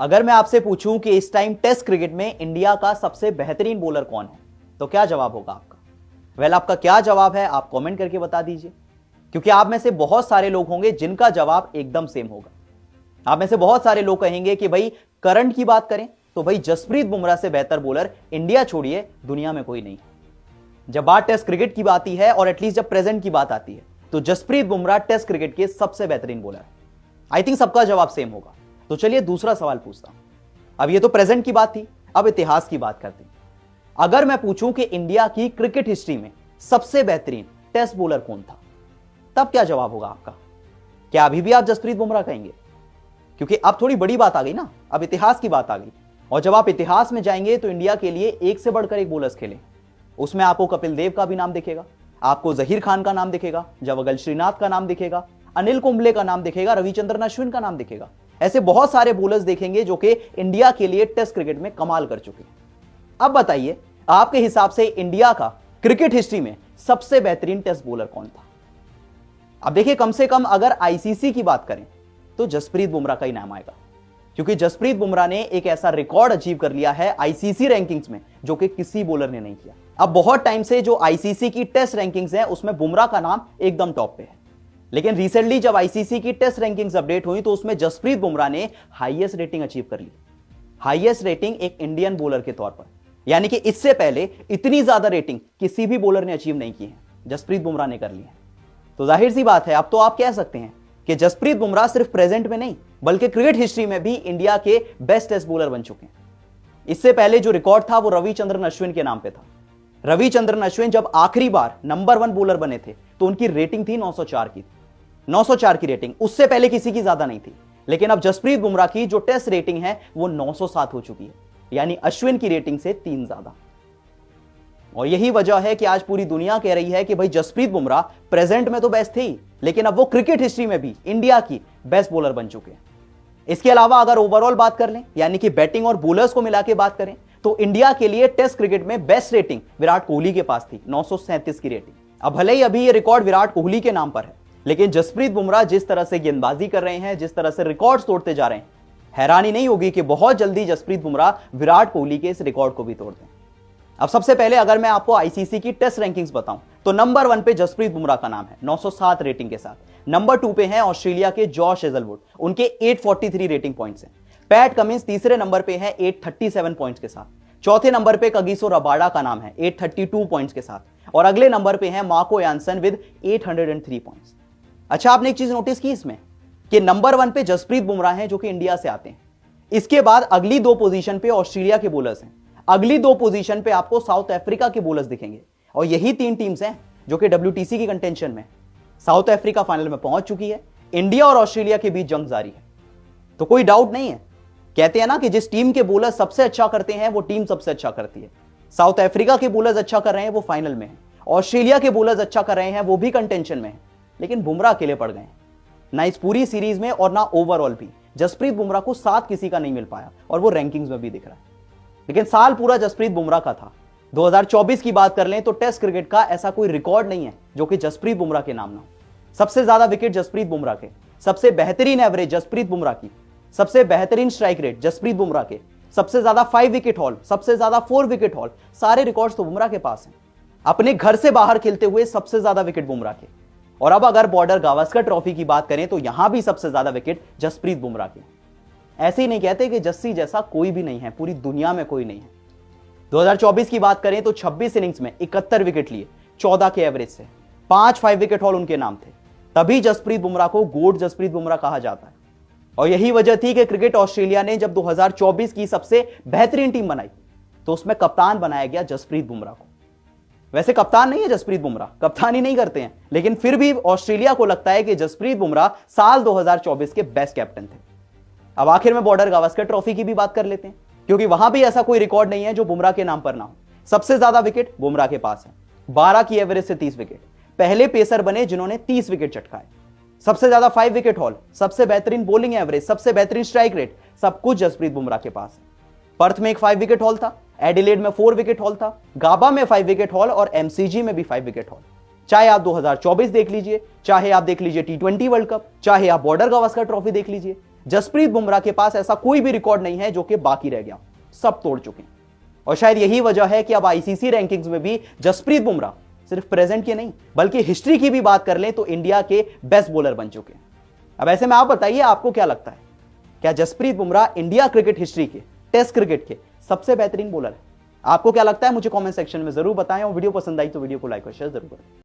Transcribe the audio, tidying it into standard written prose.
अगर मैं आपसे पूछूं कि इस टाइम टेस्ट क्रिकेट में इंडिया का सबसे बेहतरीन बॉलर कौन है, तो क्या जवाब होगा आपका? आपका क्या जवाब है आप कमेंट करके बता दीजिए, क्योंकि आप में से बहुत सारे लोग होंगे जिनका जवाब एकदम सेम होगा। आप में से बहुत सारे लोग कहेंगे कि भाई करंट की बात करें तो भाई जसप्रीत बुमराह से बेहतर बॉलर इंडिया छोड़िए दुनिया में कोई नहीं। जब बात टेस्ट क्रिकेट की बात है और एटलीस्ट जब प्रेजेंट की बात आती है तो जसप्रीत बुमराह टेस्ट क्रिकेट के सबसे बेहतरीन बॉलर है। आई थिंक सबका जवाब सेम होगा। तो चलिए दूसरा सवाल पूछता हूं। अब ये तो प्रेजेंट की बात थी, अब इतिहास की बात करते हैं। अगर मैं पूछूं कि इंडिया की क्रिकेट हिस्ट्री में सबसे बेहतरीन टेस्ट बॉलर कौन था, तब क्या जवाब होगा आपका? क्या अभी भी आप जसप्रीत बुमराह कहेंगे? क्योंकि अब थोड़ी बड़ी बात आ गई ना, अब इतिहास की बात आ गई। और जब आप इतिहास में जाएंगे तो इंडिया के लिए एक से बढ़कर एक बॉलर्स खेले। उसमें आपको कपिल देव का भी नाम दिखेगा, आपको जहीर खान का नाम दिखेगा, जवागल श्रीनाथ का नाम दिखेगा, अनिल कुंबले का नाम दिखेगा, रविचंद्रन अश्विन का नाम दिखेगा। ऐसे बहुत सारे बॉलर्स देखेंगे जो कि इंडिया के लिए टेस्ट क्रिकेट में कमाल कर चुके हैं। अब बताइए आपके हिसाब से इंडिया का क्रिकेट हिस्ट्री में सबसे बेहतरीन टेस्ट बॉलर कौन था? अब देखिए, कम से कम अगर आईसीसी की बात करें तो जसप्रीत बुमराह का ही नाम आएगा, क्योंकि जसप्रीत बुमराह ने एक ऐसा रिकॉर्ड अचीव कर लिया है आईसीसी रैंकिंग्स में जो कि किसी बॉलर ने नहीं किया। अब बहुत टाइम से जो आईसीसी की टेस्ट रैंकिंग्स है उसमें बुमराह का नाम एकदम टॉप पे है, लेकिन रिसेंटली जब आईसीसी की टेस्ट रैंकिंग्स अपडेट हुई तो उसमें जसप्रीत बुमराह ने हाईएस्ट रेटिंग अचीव कर ली। हाईएस्ट रेटिंग एक इंडियन बॉलर के तौर पर, यानी कि इससे पहले इतनी ज्यादा रेटिंग किसी भी बॉलर ने अचीव नहीं की है, जसप्रीत बुमराह ने कर ली है। तो जाहिर सी बात है, अब तो आप कह सकते हैं कि जसप्रीत बुमराह सिर्फ प्रेजेंट में नहीं बल्कि क्रिकेट हिस्ट्री में भी इंडिया के बेस्ट टेस्ट बॉलर बन चुके हैं। इससे पहले जो रिकॉर्ड था वो रविचंद्रन अश्विन के नाम पे था। रविचंद्रन अश्विन जब आखिरी बार नंबर 1 बॉलर बने थे तो उनकी रेटिंग थी 904 की। 904 की रेटिंग, उससे पहले किसी की ज्यादा नहीं थी। लेकिन अब जसप्रीत बुमराह की जो टेस्ट रेटिंग है वो 907 हो चुकी है, यानी अश्विन की रेटिंग से 3 ज्यादा। और यही वजह है कि आज पूरी दुनिया कह रही है कि भाई जसप्रीत बुमराह प्रेजेंट में तो बेस्ट थे ही, लेकिन अब वो क्रिकेट हिस्ट्री में भी इंडिया की बेस्ट बॉलर बन चुके हैं। इसके अलावा अगर ओवरऑल बात कर लें, यानी कि बैटिंग और बॉलर्स को मिला के बात करें, तो इंडिया के लिए टेस्ट क्रिकेट में बेस्ट रेटिंग विराट कोहली के पास थी, 937 की रेटिंग। अब भले ही अभी ये रिकॉर्ड विराट कोहली के नाम पर है, लेकिन जसप्रीत बुमराह जिस तरह से गेंदबाजी कर रहे हैं, जिस तरह से रिकॉर्ड्स तोड़ते जा रहे हैं, हैरानी नहीं होगी कि बहुत जल्दी जसप्रीत बुमराह विराट कोहली के इस रिकॉर्ड को भी तोड़ दें। अब सबसे पहले अगर मैं आपको आईसीसी की टेस्ट रैंकिंग्स बताऊं तो नंबर 1 पे जसप्रीत बुमराह का नाम है 907 रेटिंग के साथ। नंबर 2 पे हैं ऑस्ट्रेलिया के जॉश हेजलवुड, उनके 843 रेटिंग पॉइंट्स हैं। पैट कमिंस तीसरे नंबर पे है 837 पॉइंट्स के साथ। चौथे नंबर पे कगिसो रबाडा का नाम है 832 पॉइंट्स के साथ। और अगले नंबर पे है मार्को यानसन विद 803 पॉइंट्स। अच्छा, आपने एक चीज नोटिस की इसमें कि नंबर 1 पे जसप्रीत बुमराह हैं जो कि इंडिया से आते हैं। इसके बाद अगली 2 पोजीशन पे ऑस्ट्रेलिया के बॉलर्स हैं, अगली 2 पोजीशन पे आपको साउथ अफ्रीका के बॉलर्स दिखेंगे। और यही 3 टीम्स हैं जो कि WTC की कंटेंशन में। साउथ अफ्रीका फाइनल में पहुंच चुकी है, इंडिया और ऑस्ट्रेलिया के बीच जंग जारी है। तो कोई डाउट नहीं है, कहते हैं ना कि जिस टीम के बॉलर सबसे अच्छा करते हैं वो टीम सबसे अच्छा करती है। साउथ अफ्रीका के बॉलर्स अच्छा कर रहे हैं, वो फाइनल में है। ऑस्ट्रेलिया के बॉलर्स अच्छा कर रहे हैं, वो भी कंटेंशन में है, लेकिन बुमराह अकेले पड़ गए ना इस पूरी सीरीज में और ना ओवरऑल भी। जसप्रीत बुमराह को साथ किसी का नहीं मिल पाया और वो रैंकिंग्स में भी दिख रहा है। लेकिन साल पूरा जसप्रीत बुमराह का था। 2024 की बात कर लें तो टेस्ट क्रिकेट का ऐसा कोई रिकॉर्ड नहीं है जो कि जसप्रीत बुमराह के नाम ना हो। सबसे ज्यादा विकेट जसप्रीत बुमराह के, सबसे बेहतरीन एवरेज जसप्रीत बुमराह की, सबसे बेहतरीन स्ट्राइक रेट जसप्रीत बुमराह के, सबसे ज्यादा 5 विकेट हॉल, सबसे ज्यादा 4 विकेट हॉल, सारे रिकॉर्ड्स तो बुमराह के पास हैं। अपने घर से बाहर खेलते हुए सबसे ज्यादा विकेट बुमराह के। और अब अगर बॉर्डर गावस्कर ट्रॉफी की बात करें तो यहां भी सबसे ज्यादा विकेट जसप्रीत बुमराह के। ऐसे ही नहीं कहते कि जस्सी जैसा कोई भी नहीं है, पूरी दुनिया में कोई नहीं है। 2024 की बात करें तो 26 इनिंग्स में 71 विकेट लिए 14 के एवरेज से, 5 विकेट हॉल उनके नाम थे। तभी जसप्रीत बुमराह को गोट जसप्रीत बुमराह कहा जाता है। और यही वजह थी कि क्रिकेट ऑस्ट्रेलिया ने जब 2024 की सबसे बेहतरीन टीम बनाई तो उसमें कप्तान बनाया गया जसप्रीत बुमराह को। वैसे कप्तान नहीं है जसप्रीत बुमराह, कप्तानी नहीं करते हैं, लेकिन फिर भी ऑस्ट्रेलिया को लगता है कि जसप्रीत बुमराह साल 2024 के बेस्ट कैप्टन थे। अब आखिर में बॉर्डर गावस्कर ट्रॉफी की भी बात कर लेते हैं, क्योंकि वहां भी ऐसा कोई रिकॉर्ड नहीं है जो बुमराह के नाम पर ना हो। सबसे ज्यादा विकेट बुमराह के पास है, 12 की एवरेज से 30 विकेट। पहले पेसर बने जिन्होंने 30 विकेट चटकाए। सबसे ज्यादा 5 विकेट हॉल, सबसे बेहतरीन बॉलिंग एवरेज, सबसे बेहतरीन स्ट्राइक रेट, सब कुछ जसप्रीत बुमराह के पास है। पर्थ में एक 5 विकेट हॉल था, एडिलेड में 4 विकेट हॉल था, गाबा में 5 विकेट हॉल और एमसीजी में भी 5 विकेट हॉल। चाहे आप 2024 देख लीजिए, चाहे आप देख लीजिए T20 वर्ल्ड कप, चाहे आप बॉर्डर गावस्कर ट्रॉफी देख लीजिए, जसप्रीत बुमराह के पास ऐसा कोई भी रिकॉर्ड नहीं है जो कि बाकी रह गया, सब तोड़ चुके हैं। और शायद यही वजह है कि अब आईसीसी रैंकिंग्स में भी जसप्रीत बुमराह सिर्फ प्रेजेंट के नहीं बल्कि हिस्ट्री की भी बात कर लें तो इंडिया के बेस्ट बॉलर बन चुके हैं। अब ऐसे में आप बताइए, आपको क्या लगता है, क्या Jasprit Bumrah India cricket history के, टेस्ट क्रिकेट के सबसे बेहतरीन बॉलर है? आपको क्या लगता है मुझे कमेंट सेक्शन में जरूर बताएं, और वीडियो पसंद आई तो वीडियो को लाइक और शेयर जरूर करें।